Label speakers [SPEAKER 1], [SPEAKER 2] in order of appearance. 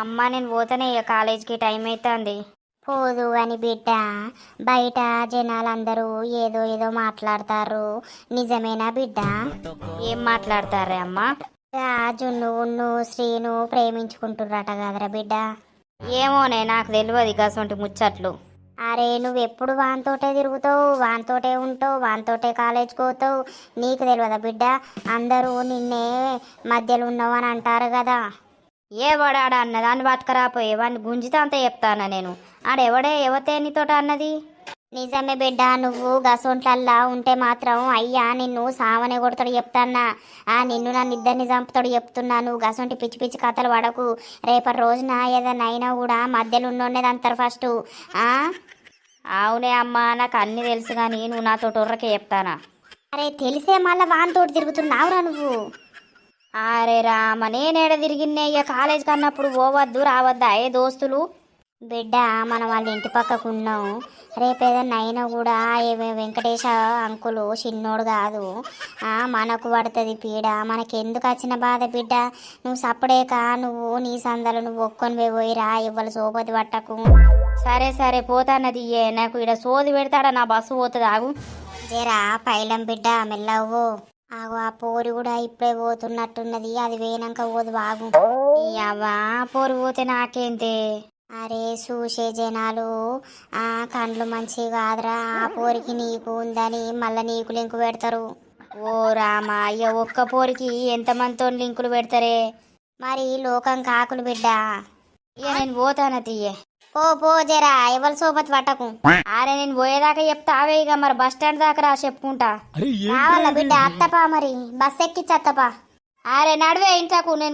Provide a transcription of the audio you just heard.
[SPEAKER 1] అమ్మ నేను పోతానే ఇక కాలేజీకి టైం అవుతుంది.
[SPEAKER 2] పోదు అని బిడ్డ, బయట జనాలందరూ ఏదో ఏదో మాట్లాడతారు, నిజమేనా బిడ్డ?
[SPEAKER 1] ఏం మాట్లాడతారే అమ్మ?
[SPEAKER 2] జున్ను ఉన్ను శ్రీను ప్రేమించుకుంటుర్రట కదరా బిడ్డ.
[SPEAKER 1] ఏమోనే నాకు తెలియదు గసొంటి ముచ్చట్లు.
[SPEAKER 2] అరే నువ్వెప్పుడు వానితోటే తిరుగుతావు, వానితోటే ఉంటావు, వానితోటే కాలేజ్కి పోతావు, నీకు తెలియదా బిడ్డ? అందరూ నిన్నే మధ్యలో ఉన్నావు అని అంటారు కదా.
[SPEAKER 1] ఏ వాడాడ అన్నదాన్ని బతకరాపోయే వాడిని గుంజితే అంత చెప్తానా నేను? ఆడెవడే ఎవతే నీతోట అన్నది?
[SPEAKER 2] నిజమే బిడ్డ, నువ్వు గసొంట్లల్లా ఉంటే మాత్రం అయ్యా నిన్ను సావనే కొడతాడు చెప్తాన్నా. నిన్ను నన్ను ఇద్దరిని చంపుతాడు చెప్తున్నా. నువ్వు గసొంటి పిచ్చి పిచ్చి కథలు పడకు. రేపటి రోజున ఏదైనా అయినా కూడా మధ్యలో ఉన్నోడేది అంటారు ఫస్ట్.
[SPEAKER 1] అవునే అమ్మ, నాకు అన్నీ తెలుసు కానీ నువ్వు నాతో ఉర్రకే చెప్తానా?
[SPEAKER 2] అరే తెలిసే మళ్ళీ వానితోటి తిరుగుతున్నావురా నువ్వు.
[SPEAKER 1] అరే రామ, నేనేడ తిరిగిన్నే ఇక కాలేజీకి అన్నప్పుడు పోవద్దు రావద్దా ఏ దోస్తులు?
[SPEAKER 2] బిడ్డ మనం వాళ్ళ ఇంటి పక్కకు ఉన్నాం, రేపేదన్నా అయినా కూడా వెంకటేశ అంకులు చిన్నోడు కాదు. మనకు పడుతుంది పీడ, మనకెందుకు వచ్చిన బాధ బిడ్డ? నువ్వు సప్పుడేక నువ్వు నీ సందలు నువ్వు ఒక్కొని పోయిరా, ఇవ్వాలి సోపతి పట్టకు.
[SPEAKER 1] సరే సరే పోతాన్నది. నాకు ఇక్కడ సోది పెడతాడా, నా బస్సు పోతుంది ఆగు.
[SPEAKER 2] జరా పైలం బిడ్డ మెల్లవు. ఆగు, ఆ పోరి కూడా ఇప్పుడే పోతున్నట్టున్నది, అది వేయనాక పోదు బాగు.
[SPEAKER 1] అవ్వా పోరు పోతే నాకేంతే?
[SPEAKER 2] అరే చూసే జనాలు కండ్లు మంచి కాదురా, ఆ పోరికి నీకు ఉందని మళ్ళీ నీకు లింకు పెడతారు.
[SPEAKER 1] ఓ రామా, అయ్య ఒక్క పోరికి ఎంతమందితో లింకులు పెడతారే?
[SPEAKER 2] మరి లోకం కాకులు బిడ్డ.
[SPEAKER 1] ఇక నేను పోతాన తీయే.
[SPEAKER 2] పో జరా, ఎవరి సోపతి పట్టకు.
[SPEAKER 1] అరే నేను పోయేదాకా చెప్తావే, ఇక మరి బస్ స్టాండ్ దాకా రా చెప్పుకుంటా.
[SPEAKER 2] కావాలా బిడ్డ? అత్తపా మరి బస్ ఎక్కిచ్చత్తపా.
[SPEAKER 1] అరే నడువే ఇంటకు నేను